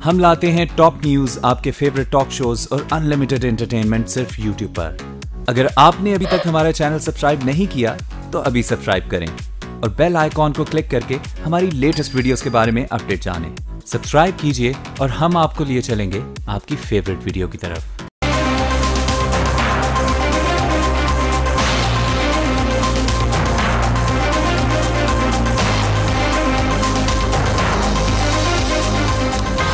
ہم لاتے ہیں ٹاپ نیوز، آپ کے فیوریٹ ٹاک شوز اور انلمیٹڈ انٹرٹینمنٹ صرف یوٹیوب پر۔ اگر آپ نے ابھی تک ہمارا چینل سبسکرائب نہیں کیا تو ابھی سبسکرائب کریں اور بیل آئیکن کو کلک کر کے ہماری لیٹسٹ ویڈیوز کے بارے میں اپڈیٹ جانیں۔ سبسکرائب کیجئے اور ہم آپ کو لیے چلیں گے آپ کی فیوریٹ ویڈیو کی طرف۔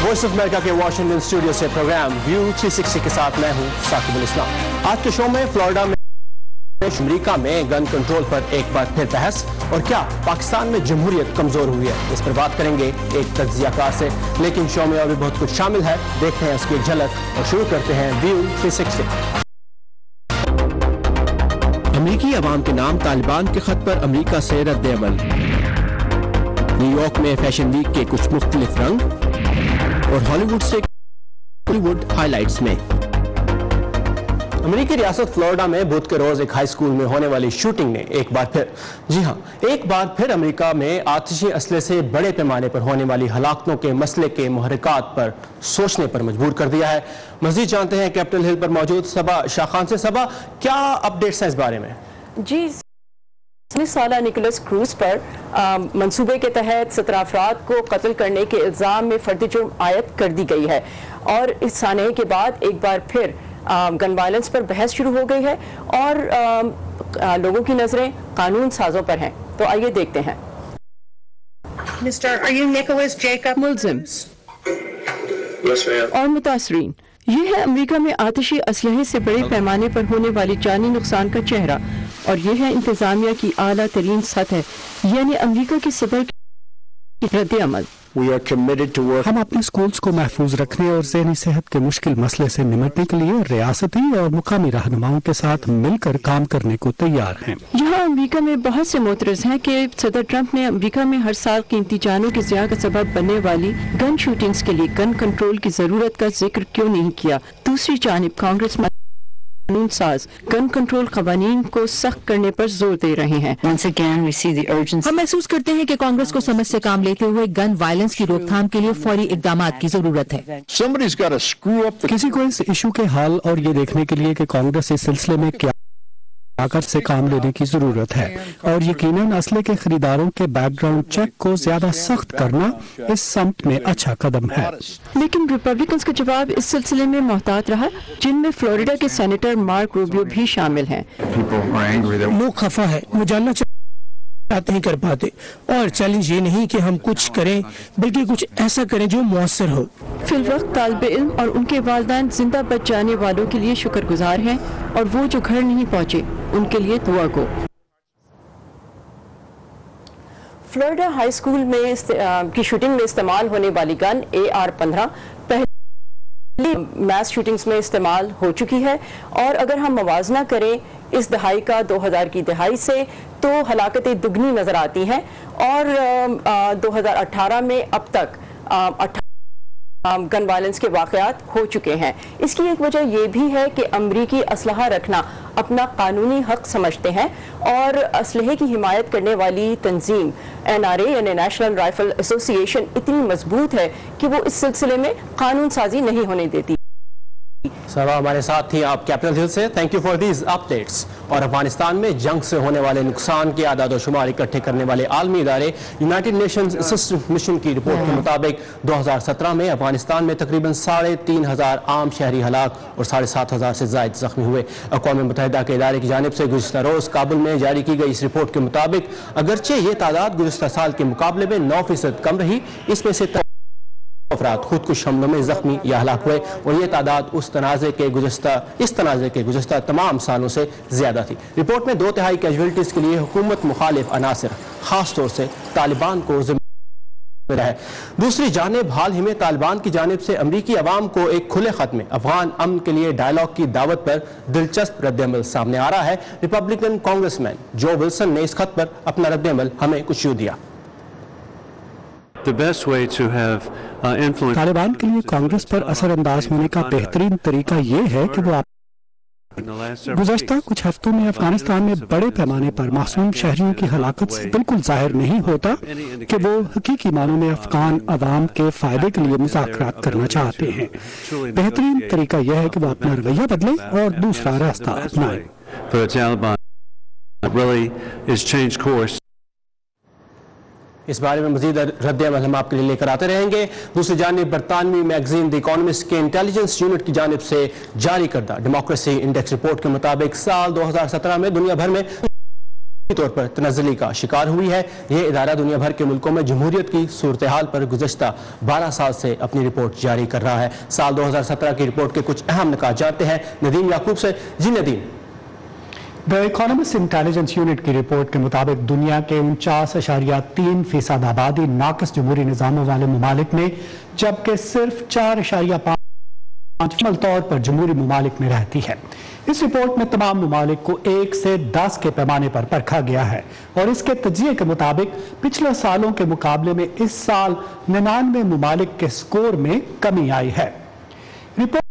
وائس آف امریکہ کے واشنگٹن اسٹوڈیو سے پروگرام ویو 360 کے ساتھ میں ہوں ثاقب الاسلام۔ آج کے شو میں فلوریڈا میں امریکہ میں گن کنٹرول پر ایک بار پھر بحث، اور کیا پاکستان میں جمہوریت کمزور ہوئی ہے، اس پر بات کریں گے ایک تجزیہ کار سے۔ لیکن شو میں اور بھی بہت کچھ شامل ہے، دیکھتے ہیں اس کی ایک جھلک اور شروع کرتے ہیں ویو 360۔ امریکی عوام کے نام طالبان کے خط پر امریکہ سے رد عمل، نیو یارک میں فیشن ویک کے کچھ مختلف رنگ، اور ہالی ووڈ سے ہالی ووڈ ہائی لائٹس میں۔ امریکی ریاست فلوریڈا میں بدھ کے روز ایک ہائی اسکول میں ہونے والی شوٹنگ نے ایک بار پھر امریکہ میں آتشی اسلحے سے بڑے پیمانے پر ہونے والی ہلاکتوں کے مسئلے کے محرکات پر سوچنے پر مجبور کر دیا ہے۔ مزید جانتے ہیں کیپٹل ہل پر موجود صبا شاہ خان سے۔ صبا، کیا اپڈیٹس ہیں اس بارے میں؟ جی، 19 سالہ نکولس کروز پر منصوبے کے تحت 17 افراد کو قتل کرنے کے الزام میں فرد جرم عائد کر دی گئی ہے، اور اس سانحے کے بعد ایک بار پھر گن وائلنس پر بحث شروع ہو گئی ہے اور لوگوں کی نظریں قانون سازوں پر ہیں۔ تو آئیے دیکھتے ہیں۔ ملزم اور متاثرین، یہ ہے امریکہ میں آتشی اسلحے سے بڑے پیمانے پر ہونے والی جانی نقصان کا چہرہ، اور یہ ہے انتظامیہ کی اعلیٰ ترین سطح، یعنی امریکہ کی صدر کی رد عمل۔ ہم اپنے اسکولز کو محفوظ رکھنے اور ذہنی صحت کے مشکل مسئلے سے نمٹنے کے لیے ریاستی اور مقامی رہنماؤں کے ساتھ مل کر کام کرنے کو تیار ہیں۔ یہاں امریکہ میں بہت سے معترض ہیں کہ صدر ٹرمپ نے امریکہ میں ہر سال قیمتی جانوں کی ضیاع کا سبب بننے والی گن شوٹنگز کے لیے گن کنٹرول کی ضرورت کا ذکر کیوں نہیں کیا۔ دوسری جانب کانگریس قانون ساز گن کنٹرول قوانین کو سخت کرنے پر زور دے رہے ہیں۔ ہم محسوس کرتے ہیں کہ کانگریس کو سمجھ سے کام لیتے ہوئے گن وائلنس کی روک تھام کے لیے فوری اقدامات کی ضرورت ہے۔ کسی کو اس ایشو کے حل اور یہ دیکھنے کے لیے کہ کانگریس اس سلسلے میں کیا سے کام لینے کی ضرورت ہے، اور یقیناً اسلحے کے خریداروں کے بیک گراؤنڈ چیک کو زیادہ سخت کرنا اس سمت میں اچھا قدم ہے۔ لیکن ریپبلکنز کا جواب اس سلسلے میں محتاط رہا، جن میں فلوریڈا کے سینیٹر مارک روبیو بھی شامل ہیں۔ لوگ خفا ہے، وہ جاننا چاہتے نہیں کر پاتے، اور چیلنج یہ نہیں کہ ہم کچھ کریں بلکہ کچھ ایسا کریں جو مؤثر ہو۔ فی الوقت طالب علم اور ان کے والدین زندہ بچ جانے والوں کے لیے شکر گزار ہیں، اور وہ جو گھر نہیں پہنچے ان کے لیے دعا گو۔ فلوریڈا ہائی اسکول میں کی شوٹنگ میں استعمال ہونے والی گن AR-15 پہلے میس شوٹنگز میں استعمال ہو چکی ہے، اور اگر ہم موازنہ کریں اس دہائی کا 2000 کی دہائی سے تو ہلاکتیں دگنی نظر آتی ہیں، اور 2018 میں اب تک 18 گن وائلنس کے واقعات ہو چکے ہیں۔ اس کی ایک وجہ یہ بھی ہے کہ امریکی اسلحہ رکھنا اپنا قانونی حق سمجھتے ہیں، اور اسلحے کی حمایت کرنے والی تنظیم NRA یعنی نیشنل رائفل ایسوسی ایشن اتنی مضبوط ہے کہ وہ اس سلسلے میں قانون سازی نہیں ہونے دیتی۔ سبا ہمارے ساتھ تھی آپ کیپٹل ہل سے۔ Thank you for these updates. اور افغانستان میں جنگ سے ہونے والے نقصان کے اعداد و شمار اکٹھے کرنے والے عالمی ادارے یونائٹڈ نیشنز اسسٹنٹ مشن کی رپورٹ کے مطابق 2017 میں افغانستان میں تقریباً 3500 عام شہری ہلاک اور 7500 سے زائد زخمی ہوئے۔ اقوام متحدہ کے ادارے کی جانب سے گزشتہ روز کابل میں جاری کی گئی اس رپورٹ کے مطابق اگرچہ یہ تعداد گزشتہ سال کے مقابلے میں 9% کم رہی، اس میں سے افراد خود کش حملوں میں زخمی یا ہلاک ہوئے، اور یہ تعداد اس تنازع کے گزشتہ تمام سالوں سے زیادہ تھی۔ رپورٹ میں 2/3 کیجویلٹیز کے لیے حکومت مخالف عناصر خاص طور سے طالبان کو ذمہ ہے۔ دوسری جانب حال ہی میں طالبان کی جانب سے امریکی عوام کو ایک کھلے خط میں افغان امن کے لیے ڈائیلاگ کی دعوت پر دلچسپ رد عمل سامنے آ رہا ہے۔ ریپبلکن کانگریس مین جو ولسن نے اس خط پر اپنا رد عمل ہمیں کچھ یوں دیا۔ طالبان کے لیے کانگریس پر اثر انداز ہونے کا بہترین طریقہ یہ ہے کہ وہ गुज़श्ता कुछ हफ्तों में अफगानिस्तान में बड़े पैमाने पर मासूम शहरियों की हलाकत से बिल्कुल जाहिर नहीं होता कि वो हकीकी मानों में अफगान अवाम के फायदे के लिए मुज़ाकरात करना चाहते हैं। बेहतरीन तरीका यह है कि वो अपना रवैया बदले और दूसरा रास्ता अपनाए। इस बारे में मजीद रद्द-ए-अमल हम आपके लिए लेकर आते रहेंगे। दूसरी जानिब बरतानवी मैगजीन द इकोनॉमिस्ट के इंटेलिजेंस यूनिट की जानिब से जारी करदा डेमोक्रेसी इंडेक्स रिपोर्ट के मुताबिक साल 2017 में दुनिया भर में तौर पर तनज़्ज़ुली का शिकार हुई है। ये इदारा दुनिया भर के मुल्कों में जमहूरियत की सूरत हाल पर गुज़श्ता 12 साल से अपनी रिपोर्ट जारी कर रहा है। साल 2017 की रिपोर्ट के कुछ अहम निकात जानते हैं नदीम याकूब से। जी Nadeem. The Economist Intelligence Unit की रिपोर्ट के मुताबिक दुनिया के 49.3% आबादी नाक़िस जमहूरी निज़ामों वाले ममालिक में, जबकि सिर्फ 4.5% तौर पर जमहूरी ममालिक में रहती है। इस रिपोर्ट में तमाम ममालिक को 1 से 10 के पैमाने पर परखा गया है और इसके तजिए के मुताबिक पिछले सालों के मुकाबले में इस साल 99 ममालिक के स्कोर में कमी आई है। रिपोर्ट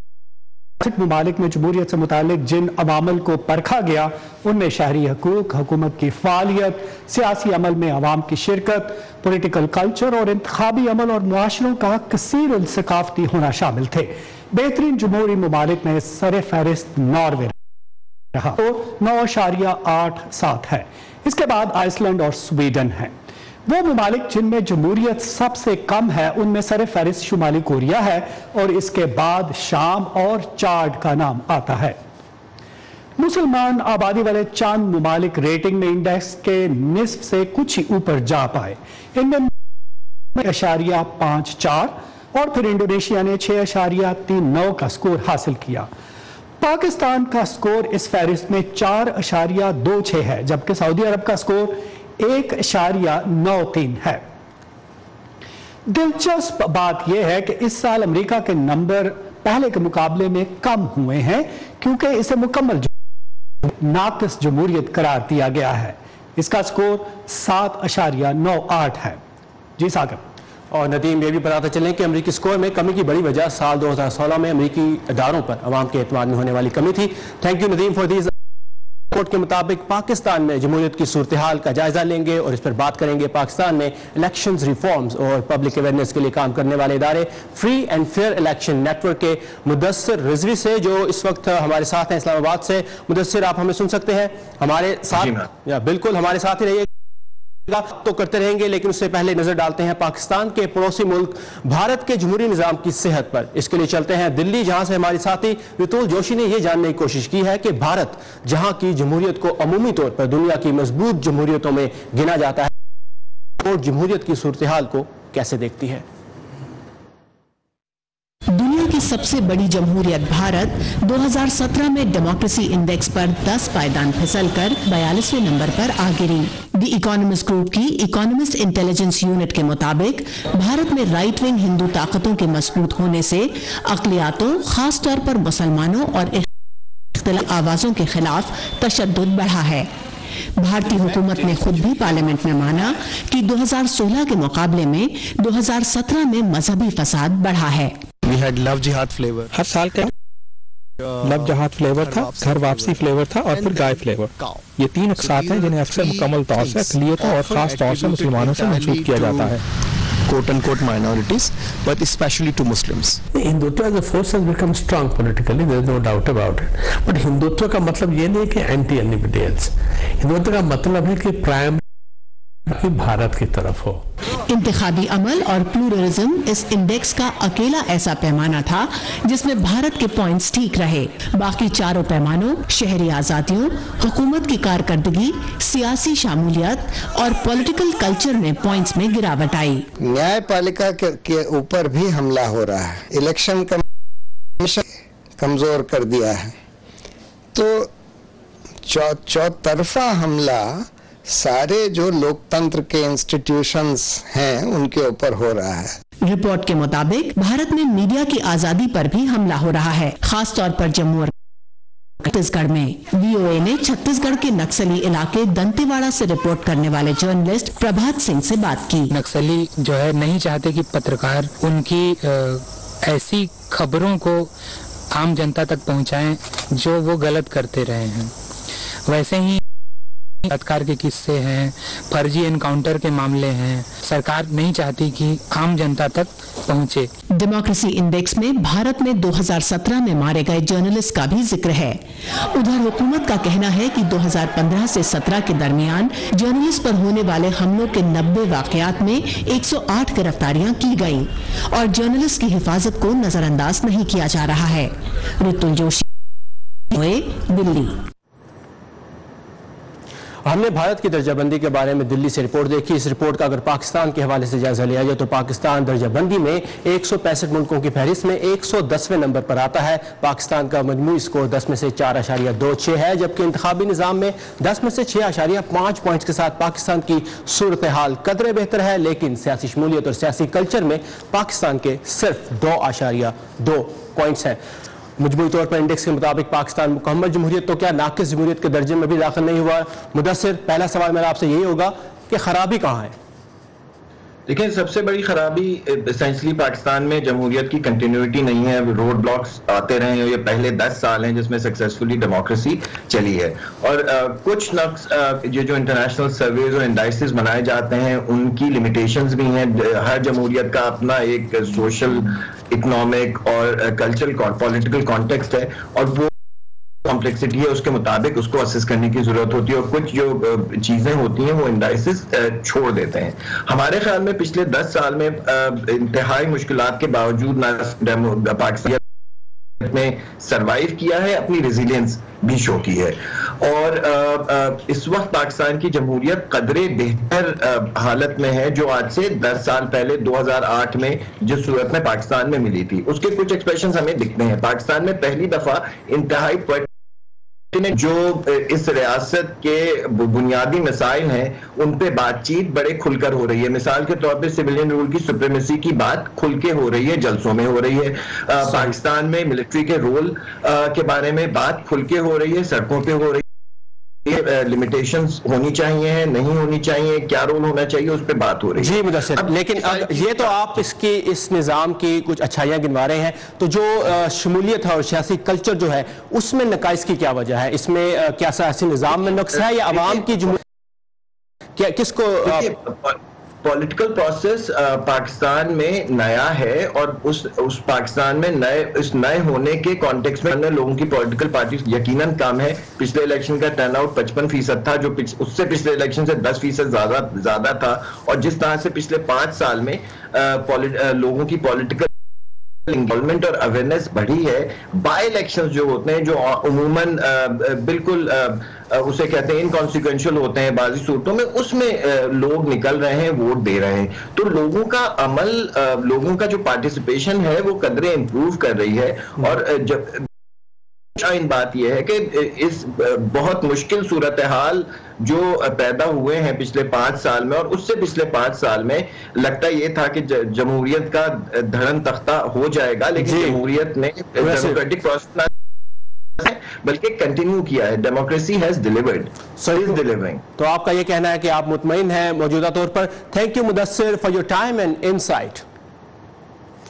ममालिक में जमहूरियत से मुतालिक जिन अवामल को परखा गया उनमें शहरी हकूक, हुकूमत की फ़ालियत, सियासी अमल में अवाम की शिरकत, पॉलिटिकल कल्चर और इंतखाबी अमल और मुआशरों का कसीर सकाफती होना शामिल थे। बेहतरीन जमहूरी ममालिक में सर फहरिस्त नॉर्वे रहा तो 9.87 है। इसके बाद आइसलैंड और स्वीडन है। वो ममालिक जिनमें जमहूरियत सबसे कम है उनमें सर फहरिस्त शुमाली कोरिया है और इसके बाद शाम और चाड का नाम आता है। मुसलमान आबादी वाले चंद ममालिक रेटिंग में इंडेक्स के निस्फ से कुछ ही ऊपर जा पाए। इनमें 5.54 और फिर इंडोनेशिया ने 6.39 का स्कोर हासिल किया। पाकिस्तान का स्कोर इस फहरिस्त में 4.26 है, जबकि सऊदी अरब का स्कोर 1.93 है। दिलचस्प बात यह है कि इस साल अमेरिका के नंबर पहले के मुकाबले में कम हुए हैं क्योंकि इसे मुकम्मल नाक़िस जमहूरियत करार दिया गया है। इसका स्कोर 7.98 है। जी सागर। और नदीम ये भी बताते चलें कि अमेरिकी स्कोर में कमी की बड़ी वजह साल 2016 में अमेरिकी इदारों पर अवाम के एतमाद में होने वाली कमी थी। Thank you Nadeem for these. Report के मुताबिक पाकिस्तान में जमहूरियत की सूरत हाल का जायजा लेंगे और इस पर बात करेंगे। पाकिस्तान में इलेक्शंस रिफॉर्म्स और पब्लिक अवेयरनेस के लिए काम करने वाले इदारे free and fair election network के मुदस्सिर रिजवी से, जो इस वक्त हमारे साथ हैं इस्लामाबाद से। मुदस्सिर, आप हमें सुन सकते हैं? हमारे साथ या बिल्कुल हमारे साथ ही रहिए, तो करते रहेंगे, लेकिन उससे पहले नजर डालते हैं पाकिस्तान के पड़ोसी मुल्क भारत के जमहूरी निजाम की सेहत पर। इसके लिए चलते हैं दिल्ली, जहां से हमारी साथी रितुल जोशी ने यह जानने की कोशिश की है कि भारत जहां की जमहूरियत को अमूमी तौर पर दुनिया की मजबूत जमहूरियतों में गिना जाता है, और जमहूरियत की सूरत हाल को कैसे देखती है। दुनिया की सबसे बड़ी जमहूरियत भारत 2017 में डेमोक्रेसी इंडेक्स पर 10 पायदान फिसलकर 42वें नंबर पर आ गिरी। द इकोनॉमिस्ट ग्रुप की इकोनॉमिस्ट इंटेलिजेंस यूनिट के मुताबिक भारत में राइट विंग हिंदू ताकतों के मजबूत होने से अक़लियातों, खास तौर पर मुसलमानों और इख्तिलाफ आवाजों के खिलाफ तशद्दुद बढ़ा है। भारतीय हुकूमत ने खुद भी पार्लियामेंट में माना कि 2016 के मुकाबले में 2017 में मजहबी फसाद बढ़ा है। लव जिहाद फ्लेवर हर साल का लव जिहाद फ्लेवर था, घर वापसी फ्लेवर था और फिर गाय फ्लेवर। ये 3 अक़सात हैं जिन्हें अक्सर मुकम्मल तौर से अक़लियतों और खास तौर से मुसलमानों से मंसूब किया जाता है। quote unquote minorities, but especially to Muslims. Hindutva as a force has become strong politically, there is no doubt about it. But Hindutva का मतलब ये नहीं कि anti anybody else. हिंदुत्व का मतलब है कि प्राइम कि भारत की तरफ हो। इंतखाबी अमल और प्लूरलिज्म इस इंडेक्स का अकेला ऐसा पैमाना था जिसमें भारत के पॉइंट्स ठीक रहे। बाकी चारों पैमानों, शहरी आजादियों, हुकूमत की कारकर्दगी, सियासी शामूलियत और पॉलिटिकल कल्चर में पॉइंट्स में गिरावट आई। न्यायपालिका के ऊपर भी हमला हो रहा है। इलेक्शन कमीशन कमजोर कर दिया है, तो चौतरफा हमला सारे जो लोकतंत्र के इंस्टीट्यूशंस हैं उनके ऊपर हो रहा है। रिपोर्ट के मुताबिक भारत में मीडिया की आजादी पर भी हमला हो रहा है, खास तौर पर जम्मू और छत्तीसगढ़ में। वीओए ने छत्तीसगढ़ के नक्सली इलाके दंतेवाड़ा से रिपोर्ट करने वाले जर्नलिस्ट प्रभात सिंह से बात की। नक्सली जो है नहीं चाहते कि पत्रकार उनकी ऐसी खबरों को आम जनता तक पहुंचाएं जो वो गलत करते रहे हैं। वैसे ही बलात्कार के किस्से हैं, फर्जी एनकाउंटर के मामले हैं, सरकार नहीं चाहती कि आम जनता तक पहुंचे। डेमोक्रेसी इंडेक्स में भारत में 2017 में मारे गए जर्नलिस्ट का भी जिक्र है। उधर हुकूमत का कहना है कि 2015 से 17 के दरमियान जर्नलिस्ट पर होने वाले हमलों के 90 वाकयात में 108 गिरफ्तारियां की गईं और जर्नलिस्ट की हिफाजत को नजरअंदाज नहीं किया जा रहा है। ऋतुल जोशी, दिल्ली। हमने भारत की दर्जाबंदी के बारे में दिल्ली से रिपोर्ट देखी। इस रिपोर्ट का अगर पाकिस्तान के हवाले से जायजा लिया जाए तो पाकिस्तान दर्जाबंदी में 165 मुल्कों की फहरिस्त में 110वें नंबर पर आता है। पाकिस्तान का मजमूई स्कोर 10 में से 4.26 है, जबकि इंतखाबी निज़ाम में 10 में से 6.5 पॉइंट्स के साथ पाकिस्तान की सूरत हाल कदरे बेहतर है, लेकिन सियासी शमूलियत और सियासी कल्चर में पाकिस्तान के सिर्फ 2.2 पॉइंट्स हैं। मजमूई तौर पर इंडेक्स के मुताबिक पाकिस्तान मुकम्मल जमहूरियत तो क्या नाकिस जमहूरियत के दर्जे में भी दाखिल नहीं हुआ। मुदस्सिर, पहला सवाल मेरा आपसे यही होगा कि खराबी कहाँ है? देखिए, सबसे बड़ी खराबी एसेंशली पाकिस्तान में जमहूरियत की कंटिन्यूटी नहीं है। रोड ब्लॉक्स आते रहे हैं, ये पहले 10 साल हैं जिसमें सक्सेसफुली डेमोक्रेसी चली है। और कुछ नक्स ये जो इंटरनेशनल सर्वेज और इंडाइसेस बनाए जाते हैं उनकी लिमिटेशंस भी हैं। हर जमहूरियत का अपना एक सोशल, इकोनॉमिक और कल्चरल पॉलिटिकल कॉन्टेक्स्ट है और वो कॉम्प्लेक्सिटी है, उसके मुताबिक उसको असेस करने की जरूरत होती है और कुछ जो चीजें होती हैं वो इंडाइसेस छोड़ देते हैं। हमारे ख्याल में पिछले 10 साल में इंतहाई मुश्किलात के बावजूद पाकिस्तान में सरवाइव किया है, अपनी रेजिलियंस भी शो की है और इस वक्त पाकिस्तान की जमहूरियत कदरे बेहतर हालत में है जो आज से 10 साल पहले 2008 में जिस सूरत में पाकिस्तान में मिली थी उसके कुछ एक्सप्रेशंस हमें दिखते हैं। पाकिस्तान में पहली दफा इंतहाई जो इस रियासत के बुनियादी मसाइल हैं उन पे बातचीत बड़े खुलकर हो रही है। मिसाल के तौर पे सिविलियन रूल की सुप्रीमेसी की बात खुल के हो रही है, जलसों में हो रही है। पाकिस्तान में मिलिट्री के रोल के बारे में बात खुल के हो रही है, सड़कों पे हो रही है। लिमिटेशंस होनी चाहिए, नहीं होनी चाहिए, क्या रोल होना चाहिए, उस पर बात हो रही है। जी मुदस्सिर, लेकिन ये तो आप इसकी इस निज़ाम की कुछ अच्छाइयाँ गिनवा रहे हैं, तो जो शमूलियत है और सियासी कल्चर जो है उसमें नकाइस की क्या वजह है? इसमें क्या सियासी निज़ाम में नुक्स है या अवाम की क्या किसको? पॉलिटिकल प्रोसेस पाकिस्तान में नया है और उस पाकिस्तान में नए होने के कॉन्टेक्स्ट में लोगों की पॉलिटिकल पार्टी यकीनन कम है। पिछले इलेक्शन का टर्नआउट 55% था जो उससे पिछले इलेक्शन से 10% ज्यादा था और जिस तरह से पिछले 5 साल में लोगों की पॉलिटिकल इन्वॉल्वमेंट और अवेयरनेस बढ़ी है। बाय इलेक्शंस जो होते हैं जो अमूमन बिल्कुल उसे कहते हैं इनकॉन्सिक्वेंशियल होते हैं बाजी सूरतों में, उसमें लोग निकल रहे हैं, वोट दे रहे हैं, तो लोगों का अमल, लोगों का जो पार्टिसिपेशन है वो कदरे इंप्रूव कर रही है। और जब बात यह है कि इस बहुत मुश्किल सूरत हाल जो पैदा हुए हैं पिछले 5 साल में और उससे पिछले 5 साल में लगता ये था कि जमहूरियत का धड़न तख्ता हो जाएगा, लेकिन जमहूरियत ने डेमोक्रेटिक प्रोसेस बल्कि कंटिन्यू किया है। Democracy has delivered, so is delivering. तो आपका ये कहना है कि आप मुतमईन हैं मौजूदा तौर पर। Thank you Mudassir for your time and insight.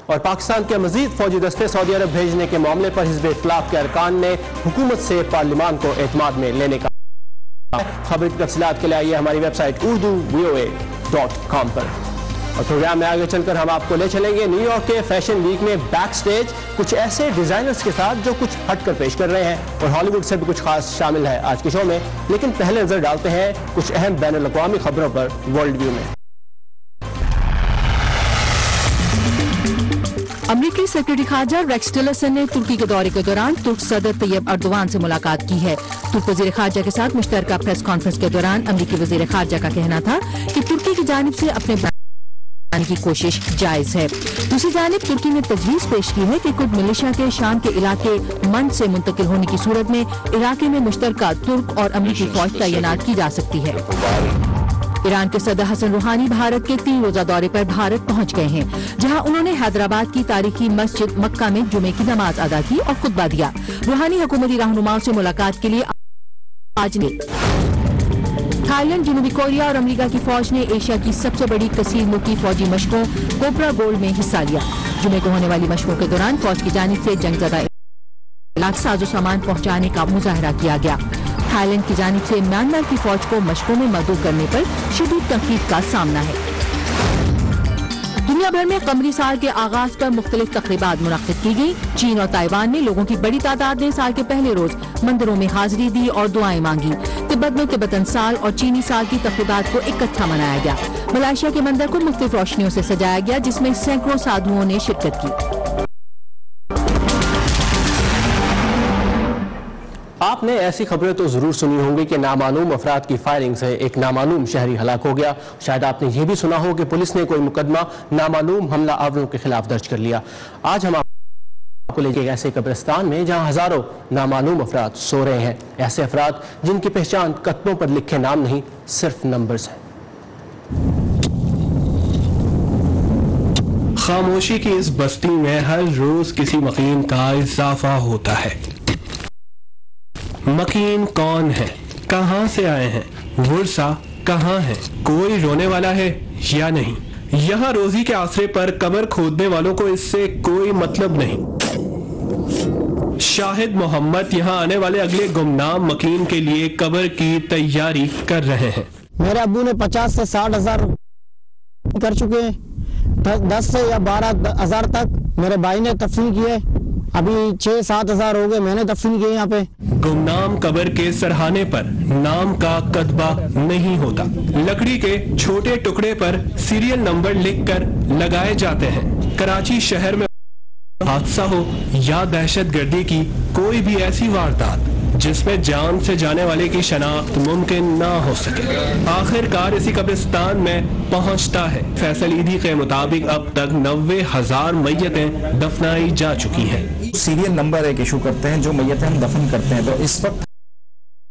और पाकिस्तान के मजीद फौजी दस्ते सऊदी अरब भेजने के मामले पर हिज़्ब इख्तिलाफ के अरकान ने हुकूमत से पार्लियामान को एतमाद में लेने का खबर की तफसीलात के लिए आइए हमारी वेबसाइट urduvoa.com पर। और प्रोग्राम में आगे चलकर हम आपको ले चलेंगे न्यूयॉर्क के फैशन वीक में बैक स्टेज कुछ ऐसे डिजाइनर्स के साथ जो कुछ हटकर पेश कर रहे हैं और हॉलीवुड से भी कुछ खास शामिल है आज के शो में। लेकिन पहले नजर डालते हैं कुछ अहम बैनुल अक़वामी खबरों पर वर्ल्ड व्यू में। अमरीकी सेक्रेटरी खारजा रेक्स टिलरसन ने तुर्की के दौरे के दौरान तुर्क सदर तैयब अर्दोआन से मुलाकात की है। तुर्क वजीर खारजा के साथ मुश्तरका प्रेस कॉन्फ्रेंस के दौरान अमरीकी वजीर खारजा का कहना था कि तुर्की की जानिब से अपने की कोशिश जायज है। दूसरी जानिब तुर्की ने तजवीज पेश की है कि कुर्द मिलिशिया के शाम के इलाके मंद से मुंतकिल होने की सूरत में इलाके में मुश्तरका तुर्क और अमरीकी फौज तैनात की जा सकती है। ईरान के सदर हसन रूहानी भारत के 3 रोजा दौरे पर भारत पहुंच गए हैं, जहां उन्होंने हैदराबाद की तारीखी मस्जिद मक्का में जुमे की नमाज अदा की और खुतबा दिया। रूहानी हुकूमती रहनुमाओं से मुलाकात के लिए आज थाईलैंड, जनूबी कोरिया और अमेरिका की फौज ने एशिया की सबसे बड़ी कसीर मुल्की फौजी मशकों कोबरा गोल्ड में हिस्सा लिया। जुमे को होने वाली मशकों के दौरान फौज की जानिब से जंगज़दा लाख साजो सामान पहुंचाने का मुजाहरा किया गया। थाईलैंड की जानिब से म्यांमार की फौज को मशकों में मदद करने पर शदीद तनकीद का सामना है। दुनिया भर में कमरी साल के आगाज पर मुख्तलिफ तकरीबात मुनक्किद की गई। चीन और ताइवान में लोगों की बड़ी तादाद ने साल के पहले रोज मंदिरों में हाजिरी दी और दुआएं मांगी। तिब्बत में तिब्बतन साल और चीनी साल की तकरीबात को इकट्ठा मनाया गया। मलेशिया के मंदिर को मुख्तलिफ रोशनियों से सजाया गया, जिसमें सैकड़ों साधुओं ने शिरकत की। आपने ऐसी खबरें तो ज़रूर सुनी होंगी कि नामालूम अफराद की फायरिंग से एक नामालूम शहरी हलाक हो गया। शायद आपने ये भी सुना हो कि पुलिस ने कोई मुकदमा नामालूम हमला आवरों के खिलाफ दर्ज कर लिया। आज हम आपको लेके ऐसे कब्रिस्तान में जहां हजारों नामालूम अफराद सो रहे हैं, ऐसे अफराद जिनकी पहचान कत्बों पर लिखे नाम नहीं, सिर्फ नंबर्स हैं। खामोशी की इस बस्ती में हर रोज किसी मकीन का इजाफा होता है। मकीन कौन है, कहां से आए हैं, वर्षा कहां है, कोई रोने वाला है या नहीं। यहां रोजी के आसरे पर कब्र खोदने वालों को इससे कोई मतलब नहीं। शाहिद मोहम्मद यहां आने वाले अगले गुमनाम मकीन के लिए कब्र की तैयारी कर रहे हैं। मेरे अब्बू ने 50 से 60 हजार कर चुके हैं, 10 से या 12 हजार तक मेरे भाई ने दफन किए, अभी 6-7 हजार हो गए मैंने दफन किए यहाँ पे। गुमनाम कब्र के सरहाने पर नाम का कतबा नहीं होता। लकड़ी के छोटे टुकड़े पर सीरियल नंबर लिखकर लगाए जाते हैं। कराची शहर में हादसा हो या दहशतगर्दी की कोई भी ऐसी वारदात जिसमें जान से जाने वाले की शनाख्त मुमकिन ना हो सके, आखिरकार इसी कब्रिस्तान में पहुंचता है। फैसल ईदी के मुताबिक अब तक 90,000 मैयतें दफनाई जा चुकी हैं। सीरियल नंबर एक इशू करते हैं जो मैयतें हम दफन करते हैं, तो इस वक्त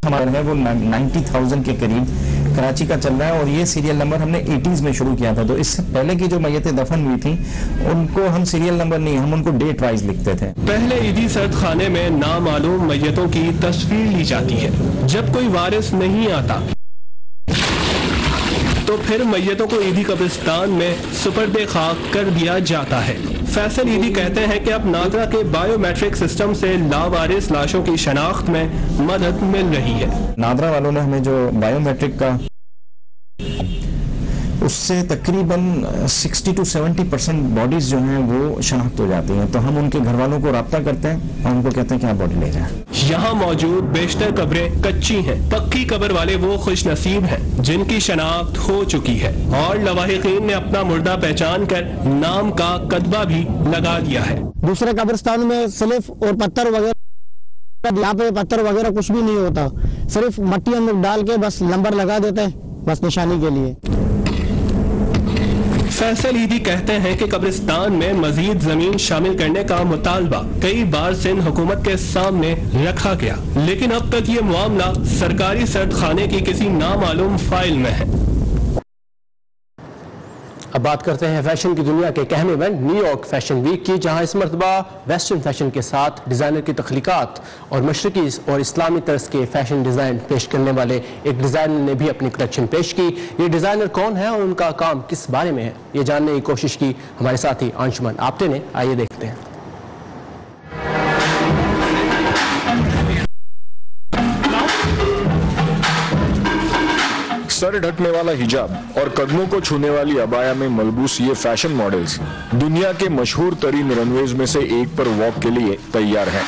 हमारे है वो 90,000 के करीब कराची का चल रहा है। और ये सीरियल नंबर हमने 80s में शुरू किया था, तो इससे पहले की जो मैयतें दफन हुई थी उनको हम सीरियल नंबर नहीं, हम उनको डेट वाइज लिखते थे। पहले ईदी सर्द खाने में नामालूम मैयतों की तस्वीर ली जाती है। जब कोई वारिस नहीं आता तो फिर मैयतों को ईदी कब्रिस्तान में सुपर्दे खाक कर दिया जाता है। फैसल ईदी कहते हैं कि अब नादरा के बायोमेट्रिक सिस्टम से लावारिस लाशों की शनाख्त में मदद मिल रही है। नादरा वालों ने हमें जो बायोमेट्रिक का उससे तकरीबन 60 to 70% बॉडीज जो हैं वो शनाख्त हो जाती हैं, तो हम उनके घर वालों को राब्ता करते हैं और उनको कहते हैं कि आप बॉडी ले जाएं। यहाँ मौजूद बेशतर कब्रें कच्ची हैं। पक्की कब्र वाले वो खुश नसीब हैं जिनकी शनाख्त हो चुकी है और लवाहिकीन ने अपना मुर्दा पहचान कर नाम का कतबा भी लगा दिया है। दूसरे कब्रिस्तान में स्लिप और पत्थर वगैरह, यहाँ पे पत्थर वगैरह कुछ भी नहीं होता, सिर्फ मट्टी अंदर डाल के बस नंबर लगा देते हैं, बस निशानी के लिए। फैसल ईदी कहते हैं कि कब्रिस्तान में मजीद जमीन शामिल करने का मुतालबा कई बार सिंध हुकूमत के सामने रखा गया, लेकिन अब तक ये मामला सरकारी सर्द खाने की किसी नामालूम फाइल में है। अब बात करते हैं फैशन की दुनिया के कहने में न्यूयॉर्क फैशन वीक की, जहां इस मरतबा वेस्टर्न फैशन के साथ डिज़ाइनर की तख्लीकात और मशरकी और इस्लामी तर्ज के फैशन डिज़ाइन पेश करने वाले एक डिज़ाइनर ने भी अपनी कलेक्शन पेश की। ये डिज़ाइनर कौन है और उनका काम किस बारे में है, ये जानने की कोशिश की हमारे साथी अंशुमन आप्टे ने। आइए देखते हैं। सर ढकने वाला हिजाब और कदमों को छूने वाली अबाया में मलबूस ये फैशन मॉडल्स दुनिया के मशहूर तरीन रनवेज में से एक पर वॉक के लिए तैयार हैं।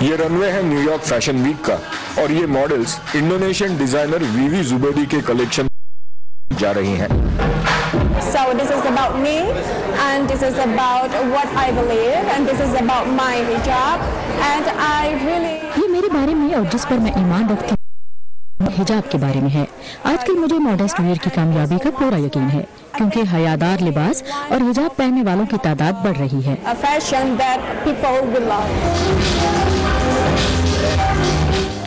ये रनवे है न्यूयॉर्क फैशन वीक का और ये मॉडल्स इंडोनेशियन डिजाइनर वीवी जुबैदी के कलेक्शन जा रही हैं। So this is about me and this is about what I believe and this is about my hijab and I really ये मेरे बारे में और जिस पर मैं ईमान रखती हूँ हिजाब के बारे में है। आजकल मुझे मॉडेस्ट वियर की कामयाबी का पूरा यकीन है क्योंकि हयादार लिबास और हिजाब पहनने वालों की तादाद बढ़ रही है। a fashion that people will love.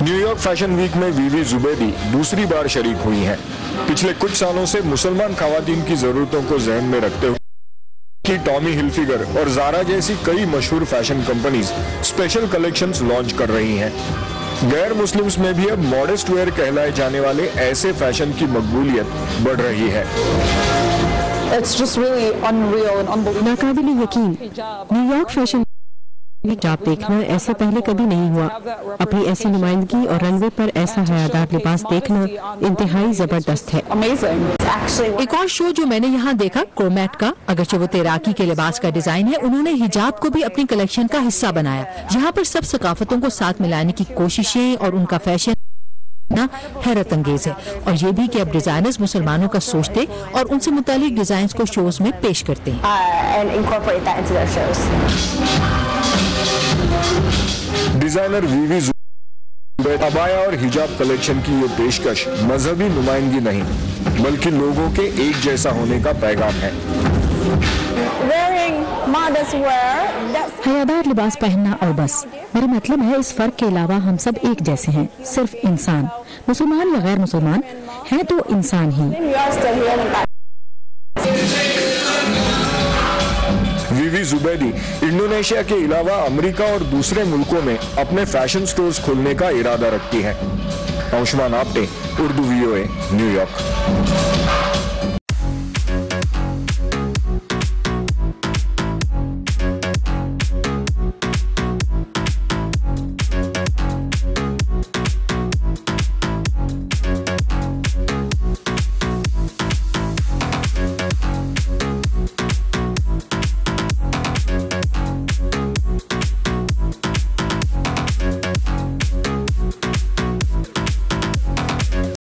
New York fashion week में वीवी जुबैदी दूसरी बार शरीक हुई हैं। पिछले कुछ सालों से मुसलमान खवातीन की जरूरतों को ज़हन में रखते हुए कि टॉमी हिलफिगर और ज़ारा जैसी कई मशहूर fashion companies special collections launch कर रही हैं। गैर मुस्लिम्स में भी अब मॉडेस्ट वेयर कहलाए जाने वाले ऐसे फैशन की मकबूलियत बढ़ रही है। नाकाबिले यकीन न्यूयॉर्क फैशन हिजाब देखना ऐसा पहले कभी नहीं हुआ। अपनी ऐसी नुमाइंदगी और रनवे पर ऐसा हयादार लिबास देखना इंतहाई जबरदस्त है। एक और शो जो मैंने यहाँ देखा क्रोमैट का, अगरचे वो तैराकी के लिबास का डिजाइन है, उन्होंने हिजाब को भी अपनी कलेक्शन का हिस्सा बनाया। यहाँ पर सब सकाफतों को साथ मिलाने की कोशिशें और उनका फैशन हैरत अंगेज है। और ये भी कि अब डिजाइनर्स मुसलमानों का सोचते और उनसे मुतालिक डिजाइन को शोज में पेश करते हैं। डिजाइनर वीवी जुबैदी अबाया और हिजाब कलेक्शन की ये पेशकश मजहबी नुमाइंदगी नहीं बल्कि लोगों के एक जैसा होने का पैगाम है। हयादार लिबास पहनना और बस। मेरा मतलब है इस फर्क के अलावा हम सब एक जैसे हैं, सिर्फ इंसान, मुसलमान या गैर मुसलमान हैं तो इंसान ही। वीवी जुबैदी इंडोनेशिया के अलावा अमेरिका और दूसरे मुल्कों में अपने फैशन स्टोर्स खोलने का इरादा रखती है। औशमान आप्टे, उर्दू VOA, न्यूयॉर्क।